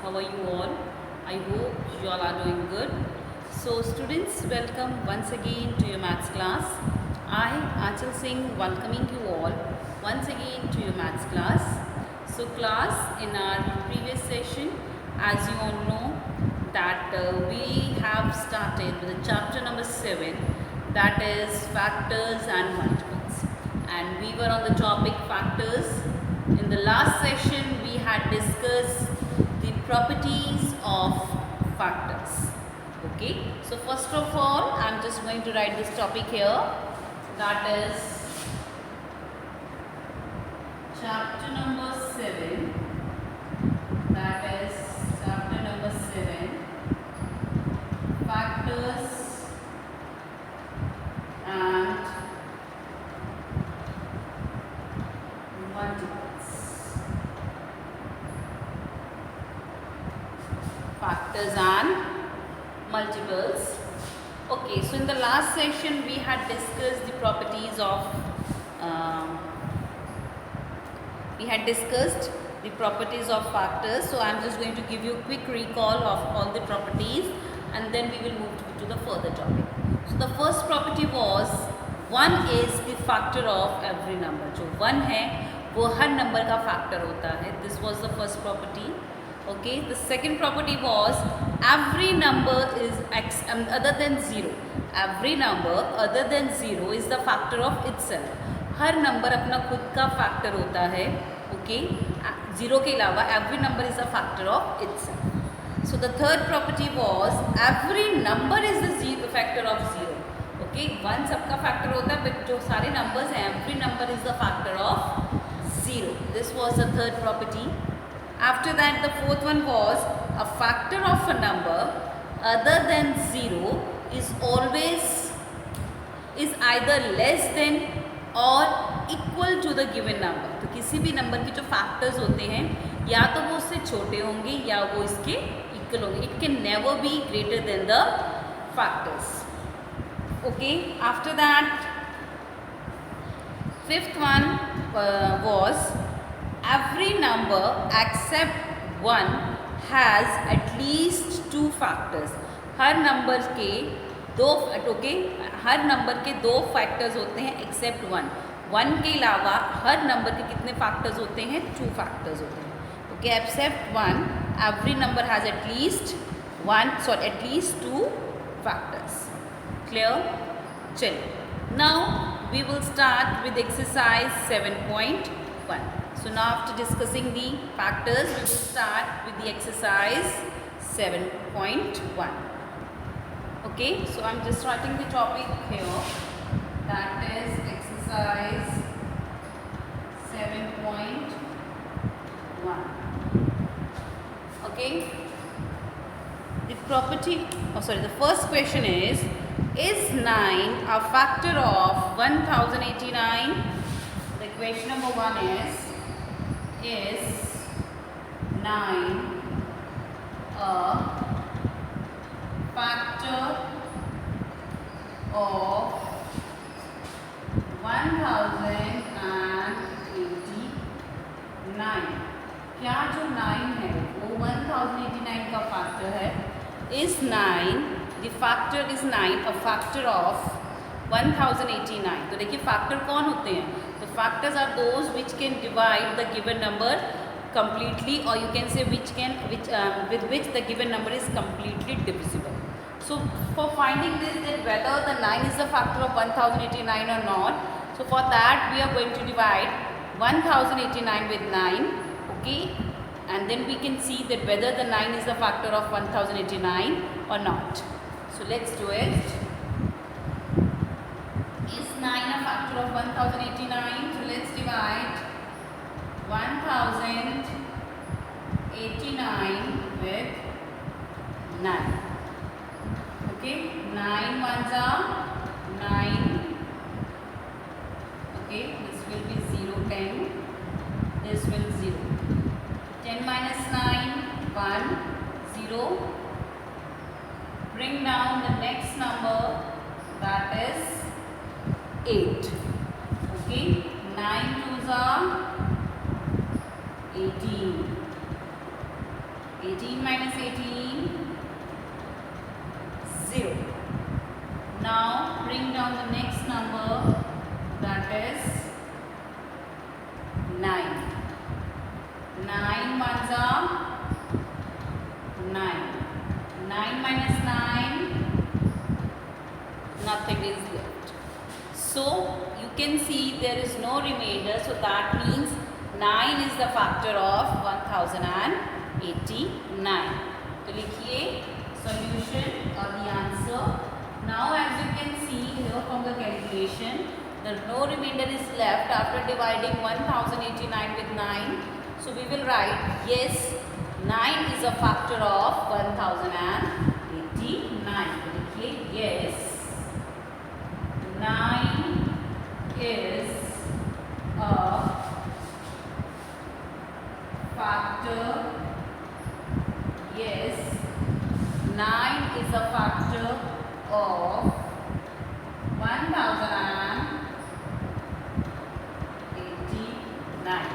How are you all? I hope you all are doing good. So students, welcome once again to your maths class. I, Achal Singh, welcoming you all once again to your maths class. So class, in our previous session, as you all know, that we have started with the chapter number 7, that is factors and multiples. And we were on the topic factors. In the last session, we had discussed the properties of factors. Okay, so first of all, I am just going to write this topic here. That is chapter number 7. That is chapter number 7. Factors and multiples. Factors and multiples. Okay, so in the last session we had discussed the properties of factors. So I am just going to give you a quick recall of all the properties and then we will move to the further topic. So the first property was 1 is the factor of every number. जो 1 है वो हर number का factor होता है. This was the first property. Okay, the second property was every number is other than 0. Every number other than 0 is the factor of itself. Her number अपना खुद का factor होता है. Okay, 0 के अलावा every number is a factor of itself. So the third property was every number is the factor of 0. Okay, 1 सबका factor होता है, but जो सारे numbers हैं every number is the factor of 0. This was the third property. After that, the fourth one was a factor of a number other than 0 is either less than or equal to the given number. तो किसी भी number के जो factors होते हैं या तो वो उससे छोटे होंगे या वो इसके इक्वल होंगे. It can never be greater than the factors. Okay. After that, fifth one was every number except 1 has at least 2 factors. Her number के हर नंबर के 2 फैक्टर्स होते हैं एक्सेप्ट 1. 1 के अलावा हर नंबर के कितने फैक्टर्स होते हैं? 2 फैक्टर्स होते हैं. Okay, except 1 every number has at least 2 factors. Clear? चलिए, now we will start with exercise 7.1. So now after discussing the factors, we will start with the exercise 7.1. Okay, so I am just writing the topic here. That is exercise 7.1. Okay, the first question is 9 a factor of 1089? The question number 1 is 9 a factor of 1089? क्या जो 9 है वो 1089 का factor है? Is 9 the factor is 9 a factor of 1089? तो देखिए factor कौन होते हैं? The factors are those which can divide the given number completely, or you can say with which the given number is completely divisible. So for finding this, that whether the 9 is a factor of 1089 or not, so for that we are going to divide 1089 with 9. Okay, and then we can see that whether the 9 is a factor of 1089 or not. So let's do it. Is 9 a factor of 1089? So let's divide 1089 with 9. Okay, 9 ones are 9. Okay, this will be 0, 10. This will 0. 10 minus 9, 1, 0. Bring down the next number, that is 8. Okay, 9 twos are 18. 18 minus 18, 0. Now bring down the next number, that is 9. 9 ones are 9. 9 minus 9, nothing is left. So you can see there is no remainder, so that means 9 is the factor of 1089. तो लिखिए solution or the answer. Now as you can see here from the calculation, the no remainder is left after dividing 1089 with 9. So we will write yes, 9 is a factor of 1089. तो लिखिए yes, 9 is a factor. Yes, 9 is a factor of 1089.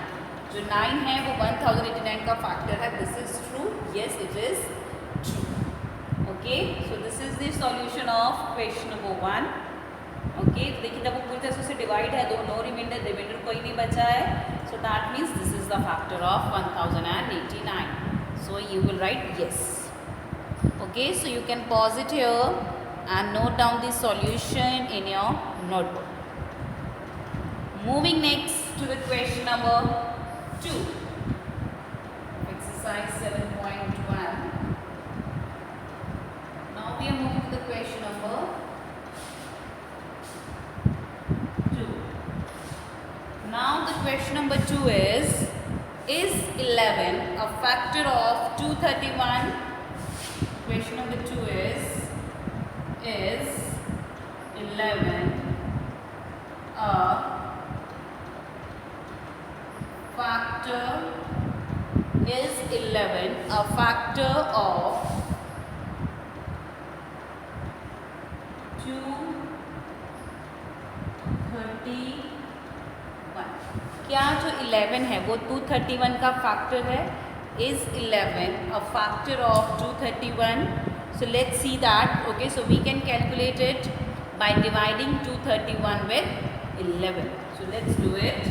जो 9 है वो 1089 का factor है. This is true. Yes, it is true. Okay, so this is the solution of question number 1. Okay, देखिए जब वो पूरी तरह से डिवाइड है, दो नो रिमाइंडर कोई नहीं बचा है. So that means this is the factor of 1089. So you will write yes. Okay, so you can pause it here and note down the solution in your notebook. Moving next to the question number 2, exercise 7.1. Now we are moving to the question number 2. Now the question number 2 is 11 a factor of 231? Question number 2 is 11 a factor of 231? क्या जो 11 है वो 231 का factor है? Is 11 a factor of 231? So let's see that. Okay, so we can calculate it by dividing 231 with 11. So let's do it.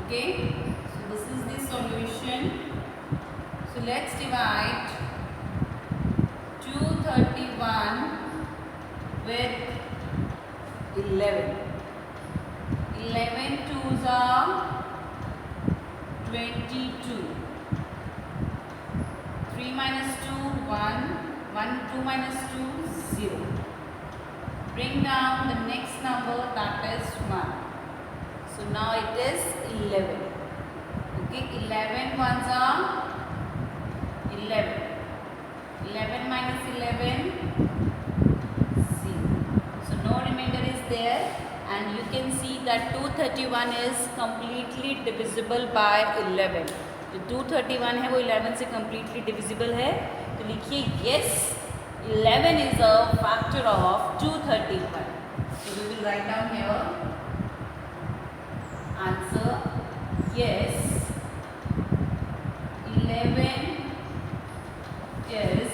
Okay, so this is the solution. So let's divide 231 with 11. 11 twos are 22. 3 minus 2, 1. 1, 2 minus 2, 0. Bring down the next number, that is 1. So now it is 11. Okay, 11 ones are 11. 11 minus 11, 0. So no remainder is there, and you can see that 231 is completely divisible by 11. जो 231 है वो 11 से completely divisible है. तो लिखिए yes, 11 is a factor of 231. So we will write down here answer. Yes, 11 is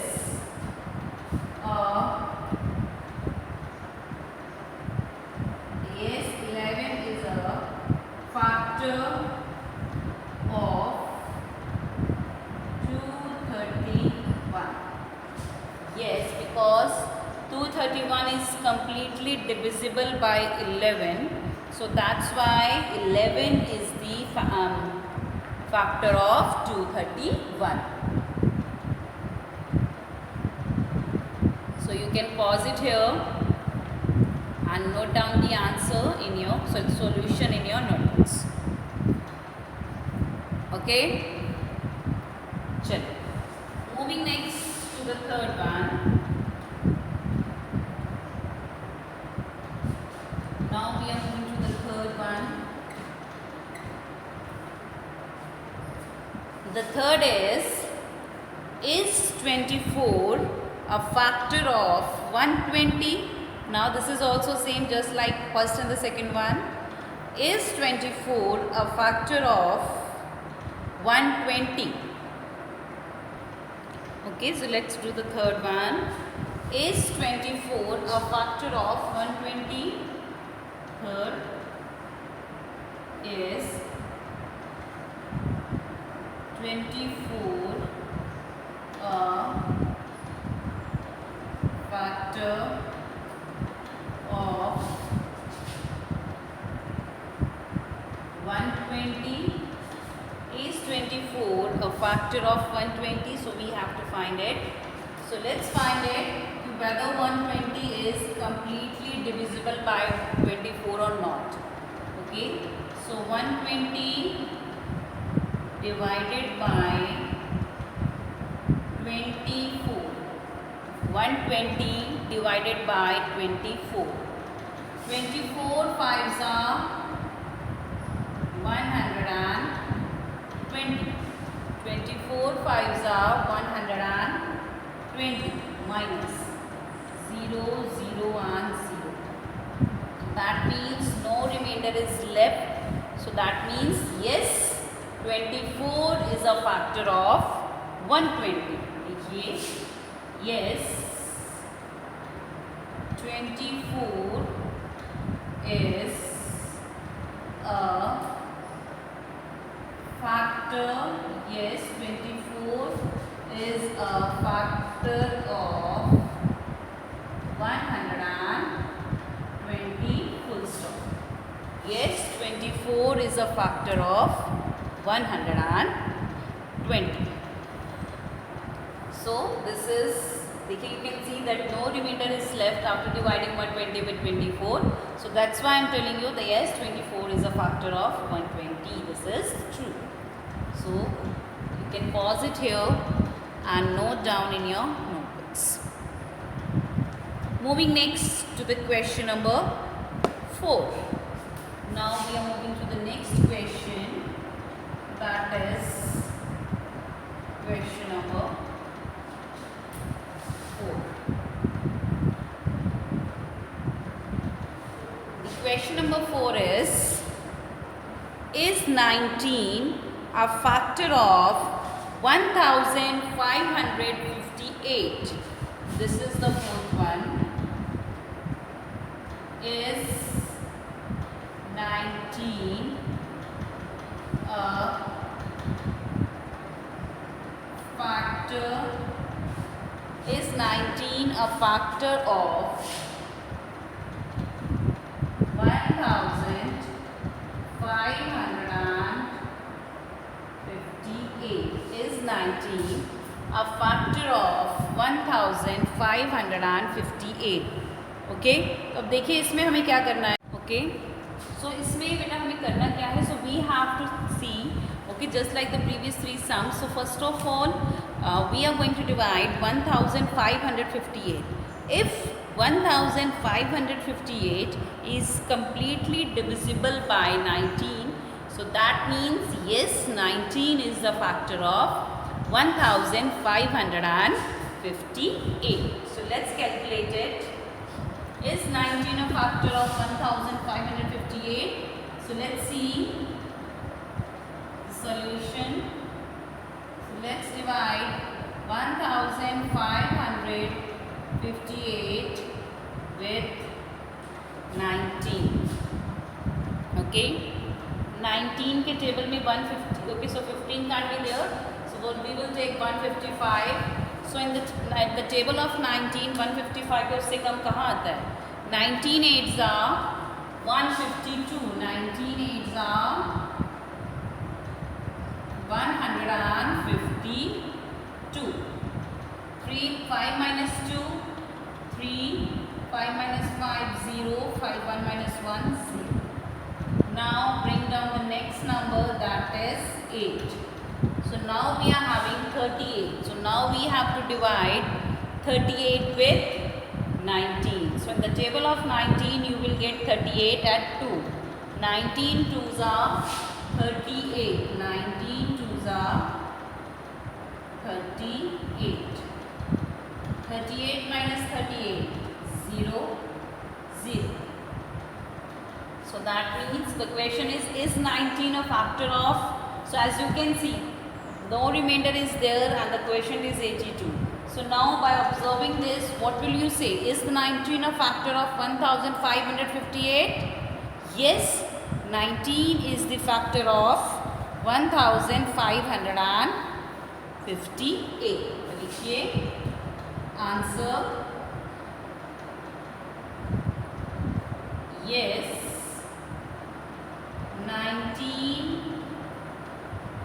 a factor of 231. Yes, because 231 is completely divisible by 11. So that's why 11 is the factor of 231. So you can pause it here and note down the answer in your solution in your notebooks. Okay? Chalo. Moving next to the third one. Now we are moving to the third one. The third is 24 a factor of 120? Now this is also same just like first and the second one. Is 24 a factor of 120? Okay, so let's do the third one. Is 24 a factor of 120? Third is 24 a factor of 120? Is 24 a factor of 120? So we have to find it. So let's find it, whether 120 is completely divisible by 24 or not. Okay, so 120 divided by 24. 120 divided by 24. 24 fives are 120. 24 fives are 120 minus 0, 0 and 0. That means no remainder is left. So that means yes, 24 is a factor of 120. Yes, 24 is a factor. Yes, 24 is a factor of 120 full stop. Yes, 24 is a factor of 120. So this is, you can see that no remainder is left after dividing 120 with 24. So that's why I am telling you that yes, 24 is a factor of 120. This is true. So you can pause it here and note down in your notebooks. Moving next to the question number 4. Now we are moving to the next question, that is question number 4. The question number 4 is 19 a factor of 1558? This is the fourth one. Is 19 a factor? Is 19 a factor of 1558? Is 19 a factor of 1558? Okay, तो अब देखिए इसमें हमें क्या करना है. Okay, सो इसमें बेटा हमें करना क्या है. So we have to see, okay, just like the previous 3 sums. So first of all we are going to divide 1558. If 1558 is completely divisible by 19, so that means yes, 19 is the factor of 1558. So let's calculate it. Is 19 a factor of 1558? So let's see the solution. So let's divide 1558 with 19. Okay, 19 के table में 150. Okay, so 15 can't be there. So what we will take 155. So in the table of 19, 155 को उससे कम कहाँ आता है? 19 8s are 152. 19 8s are 152. 3 5 minus 2 3. 5 minus 5 0. 5 1 minus 1 0. Now bring down the next number, that is 8. So now we are having 38. So now we have to divide 38 with 19. So in the table of 19 you will get 38 at 2. 19 2s are 38. 19 2s are 38. 38 minus 38, 0, 0. So that means the question is 19 a factor of? So as you can see, no remainder is there and the quotient is 82. So now by observing this, what will you say? Is the 19 a factor of 1558? Yes, 19 is the factor of 1558. लिखिए answer yes, 19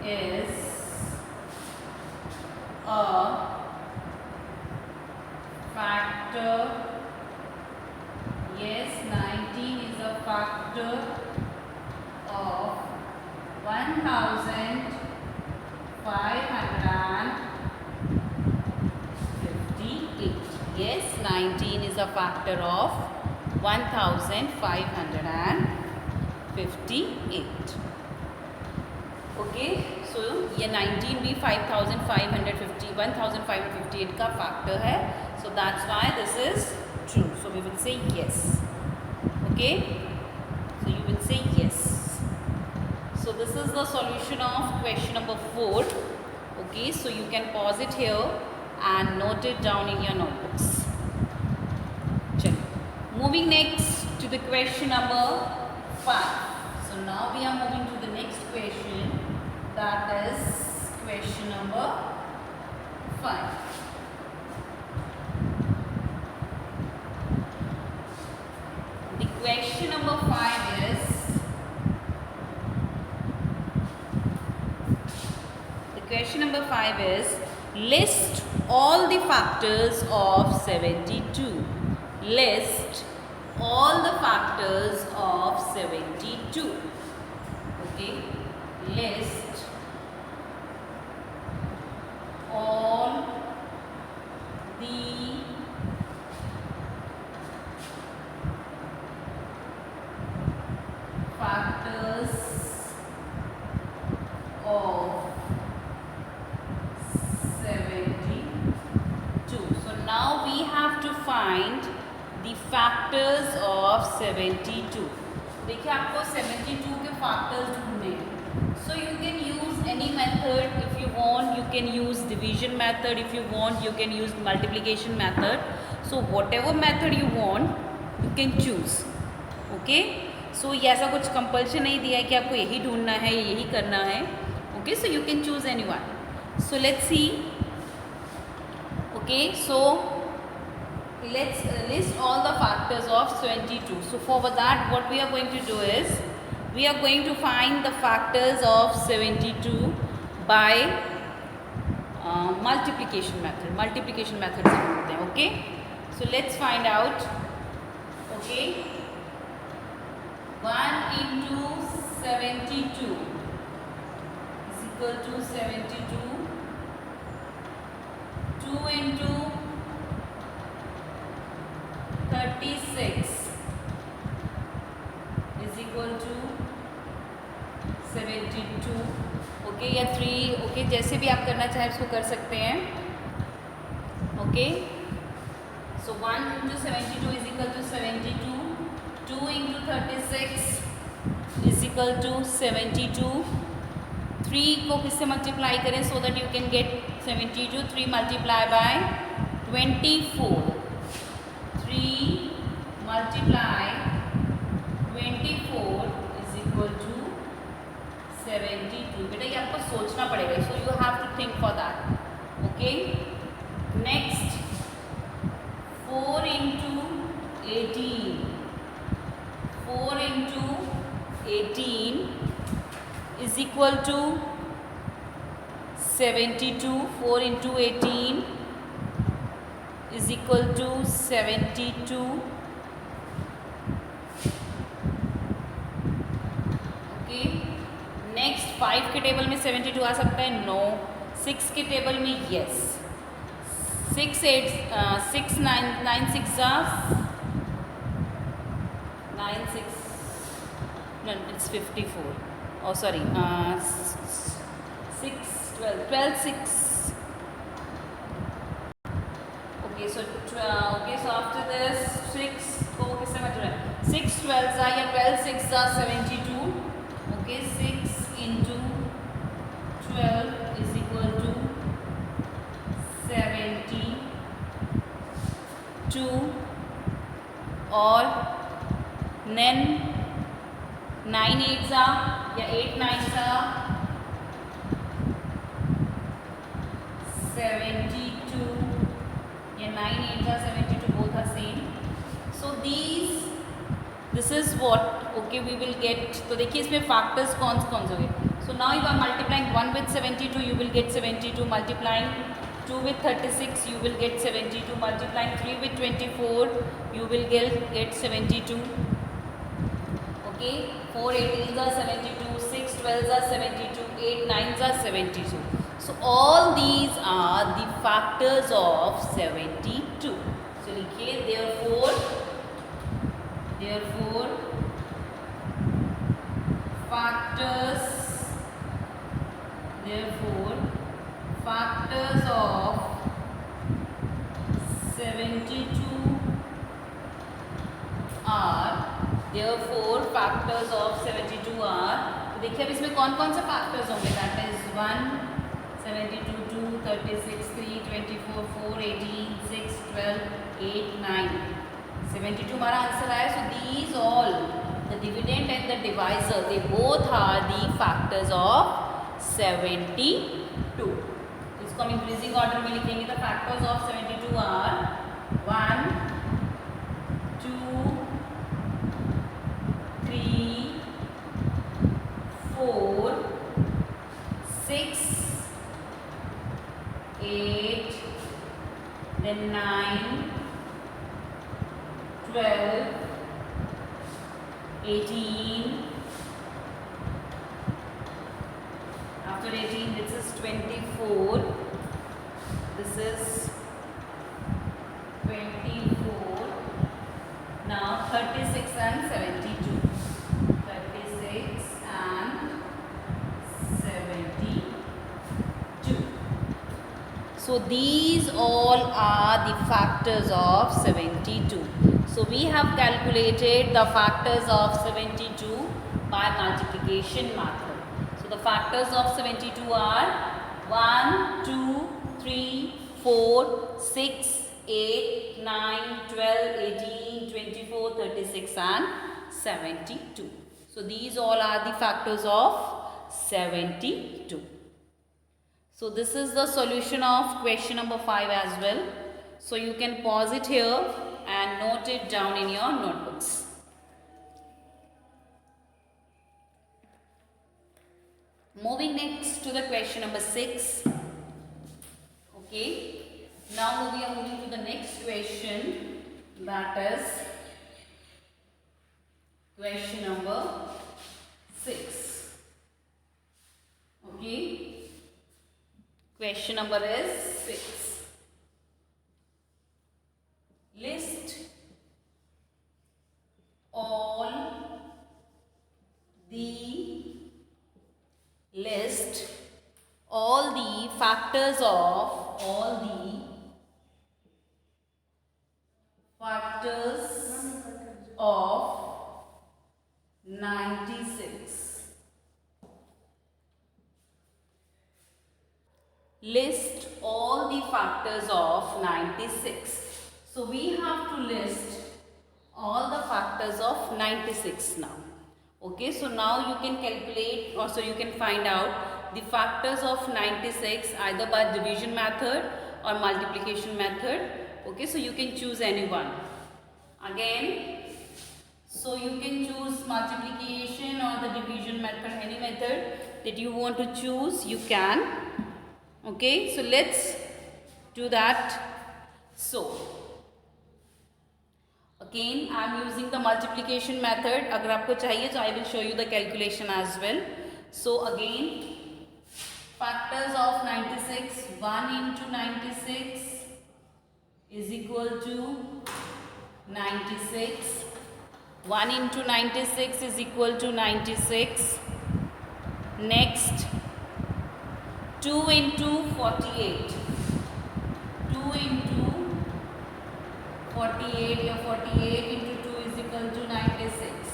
is a factor. Yes, 19 is a factor of 1558. Yes, 19 is a factor of 1558. Okay, so ये 19 भी 1558 का factor है. So that's why this is true. So we will say yes. Okay, so you will say yes. So this is the solution of question number 4. Okay, so you can pause it here and note it down in your notebooks. Moving next to the question number 5. So now we are moving to the next question, that is question number 5. The question number 5 is, list all the factors of 72. List all the factors of 72. Okay, list all the factors of 72. So now we have to find the factors of 72. देखिए आपको 72 के factors ढूंढने हैं. So you can use any method if you want. You can use division method if you want. You can use multiplication method. So whatever method you want, you can choose. Okay? So ये ऐसा कुछ compulsion नहीं दिया है कि आपको यही ढूंढना है, यही करना है. Okay? So you can choose anyone. So let's see. Okay? So let's list all the factors of 72. So for that, what we are going to do is, we are going to find the factors of 72 by multiplication method. Multiplication method से ढूंढते हैं. Okay? So let's find out. Okay? 1 into 72 is equal to 72. 2 into 36 is equal to 72. Okay, या 3. Okay, जैसे भी आप करना चाहें उसको कर सकते हैं. Okay, so 1 into 72 is equal to 72. 2 into 36 is equal to 72. 3 को किससे मल्टीप्लाई करें so that you can get 72. 3 multiply by 24. 3 multiply 24 is equal to 72. बेटा ये आपको सोचना पड़ेगा. So you have to think for that. Okay. Next, 4 into 18. 4 into 18 is equal to 72. 4 into 18 is equal to 72. Okay, next 5 के table में 72 आ सकता है? No. 6 के टेबल में yes. 6 9 9 6 9 6 no, it's 54. Oh sorry, 6 12 6. Okay, so after this 6 को किससे multiply? 6 12 या 12 6 72. Okay, 6 into 12 is equal to 72. 2 और then 9 8s या 8 9s 72 या 9 8s 72, both are same. So this is what, okay, we will get. तो देखिए इसमें फैक्टर्स कौन से हो गए. So now if I am multiplying 1 with 72, you will get 72. Multiplying 2 with 36, you will get 72. Multiplying 3 with 24, you will get 72. Okay, 4 18s are 72, 6 12s are 72, 8 9s are 72. So all these are the factors of 72. So लिखिए therefore factors of 72 are, तो देखिए अब इसमें कौन कौन से factors होंगे. That is 1 72 2 36 3 24 4 18 6 12 8 9 72 हमारा आंसर आया. So these all the dividend and the divisor, they both are the factors of 72. इसको हम इंक्रीजिंग ऑर्डर में लिखेंगे. The factors of 72 are 1 2 3 4 6 8 then 9 12 18. After 18, this is 24. This is 24. Now 36 and 72. 36 and 72. So these all are the factors of 72. So we have calculated the factors of 72 by multiplication method. So the factors of 72 are 1, 2, 3, 4, 6, 8, 9, 12, 18, 24, 36 and 72. So these all are the factors of 72. So this is the solution of question number 5 as well. So you can pause it here and note it down in your notebooks. Moving next to the question number 6. Okay. Now we are moving to the next question, that is question number 6. Okay. Question number is 6. List all the factors of 96. List all the factors of 96. So we have to list all the factors of 96 now. Okay, so now you can calculate, or so you can find out the factors of 96 either by division method or multiplication method. Okay, so you can choose any one. Again, so you can choose multiplication or the division method, any method that you want to choose, you can. Okay, so let's do that. So again I am using the multiplication method. अगर आपको चाहिए तो I will show you the calculation as well. So again, factors of 96, 1 into 96 is equal to 96. 1 into 96 is equal to 96. Next, 2 into 48. 2 into 48 या 48 into 2 is equal to 96.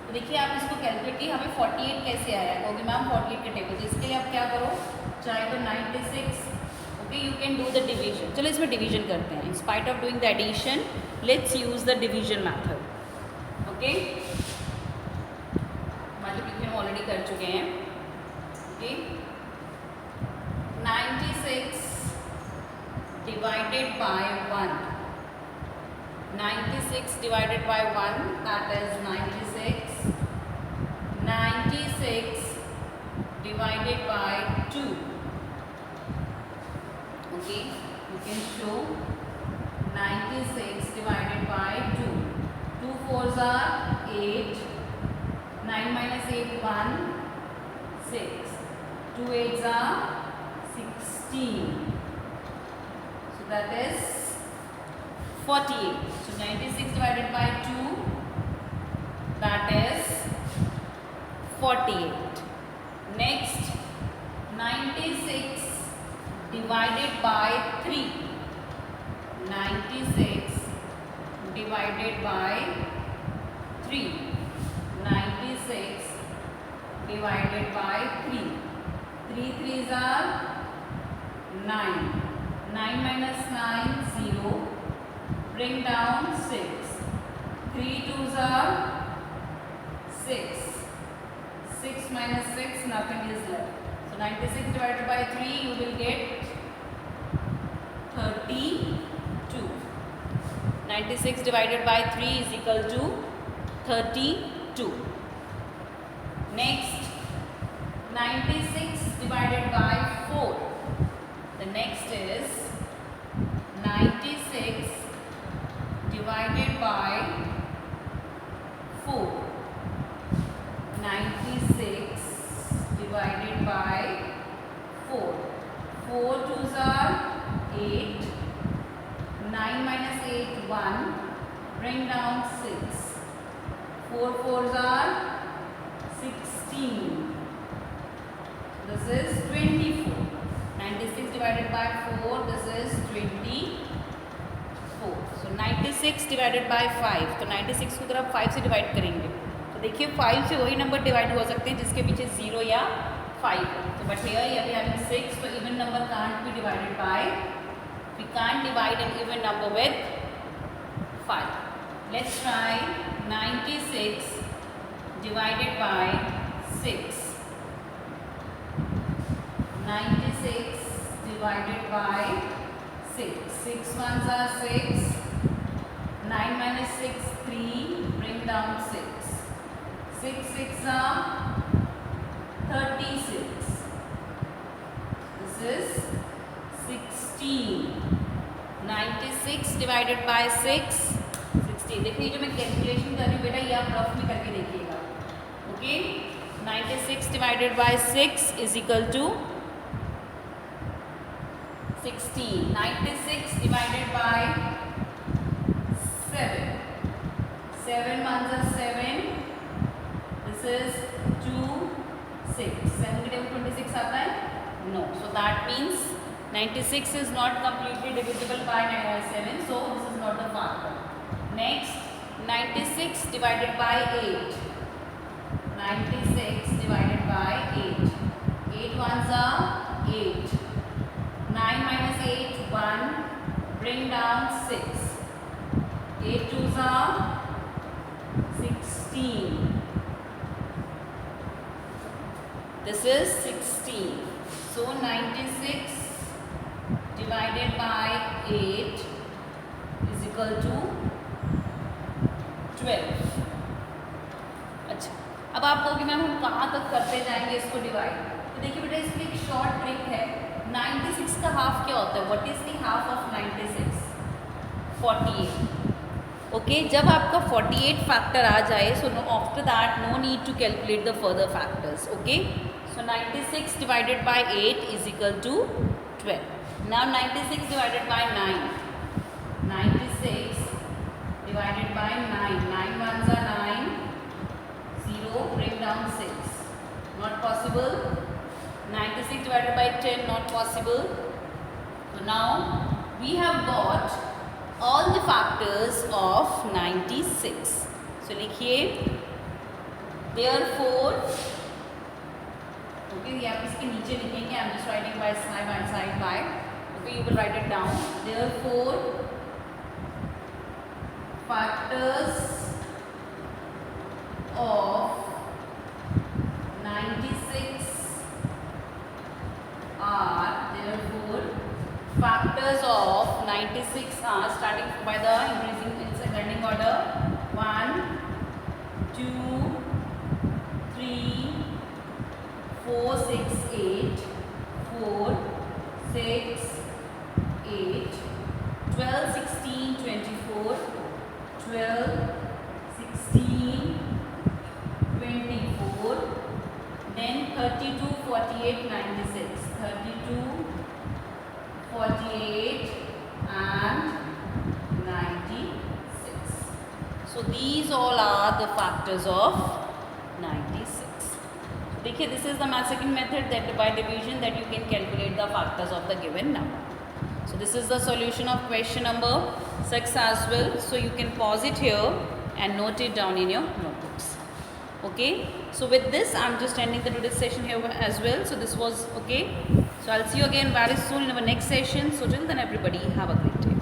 तो देखिए आप इसको calculate कीजिए, हमें 48 कैसे आया, क्योंकि मैम 48 के टेबल. तो इसके लिए आप क्या करो, चाहे तो 96, ओके, you can can do the division. चलो इसमें डिवीजन करते हैं. In spite of doing the addition, let's use the division method. Okay, multiplication हम ऑलरेडी कर चुके हैं. Okay, 96 divided by 1. 96 divided by 1, that is 96. 96 divided by 2. Okay, you can show 96 divided by 2. 2 fours are 8. 9 minus 8, 1. 6. 2 eights are 16. So that is 48. So 96 divided by 2, that is 48. Next, 96 divided by 3. 96 divided by 3. 96 divided by 3. 3 threes are 9. 9 minus 9, 0. Bring down 6. 3 twos are 6. 6 minus 6, nothing is left. So 96 divided by 3, you will get 32. 96 divided by 3 is equal to 32. Next, 96 divided by 4. The next is 96 divided by 4. 96 divided by 4. 4 twos are 8. 9 minus 8, 1. Bring down 6. 4 fours are 16. This is 24. 96 divided by 4, this is 24. So 96 divided by 5. तो 96 को अगर आप 5 से divide करेंगे तो देखिए 5 से वही नंबर डिवाइड हो सकते हैं जिसके पीछे 0 या 5 है. तो बट हियर वी हैविंग 6, तो even number can't be divided by, we can't divide an even number with 5. Let's try 96 divided by 6. 96 divided by 6. 6 ones are 6. 9 minus 6, 3. Bring down 6. 6 6 are 36. This is 16. 96 divided by 6, 16. देखिए जो मैं calculation कर रही हूँ बेटा, ये आप रफ में करके देखिएगा. Okay, 96 divided by 6 is equal to 16. 96 divided by 7. 7 ones are 7. This is 2, 6. 7 के टेबल 26 आता है? No. So that means 96 is not completely divisible by 7. So this is not the factor. Next, 96 divided by 8. 96 divided by 8. 8 ones are 8. 9 minus 8, 1. Bring down 6. 8 twos are 16. This is 16. So 96 divided by 8 is equal to 12. अच्छा, अब आप कहोगे ma'am हम कहाँ तक करते जाएंगे इसको डिवाइड. तो देखिए बेटा, इसकी एक शॉर्ट ट्रिक है. 96 का हाफ क्या होता है? What is the half of 96? 48. Okay, जब आपका 48 फैक्टर आ जाए, so after that no need to calculate the further factors. Okay, so 96 divided by 8 is equal to 12. Now 96 divided by 9. 96 divided by 9. 9 ones are 9. 0. Bring down 6. Not possible. 96 divided by 10. Not possible. So now we have got all the factors of 96. So लिखिए, therefore, okay, ये आप इसके नीचे लिखेंगे. I'm just writing by side by. Okay, you will write it down. Therefore, factors of 96 are, therefore factors of 96 are, starting by the increasing in ascending order, 1 2 3 4 6 8 4 6 8 12 16 24 12 16 24, then 32 48 96, 32 48 and 96. So these all are the factors of 96. देखिए, this is the second method, that by division that you can calculate the factors of the given number. So this is the solution of question number 6 as well. So you can pause it here and note it down in your notebooks. Okay, so with this I'm just ending the today's session here as well. So this was okay. So I'll see you again very soon in our next session. So till then, everybody, have a great day.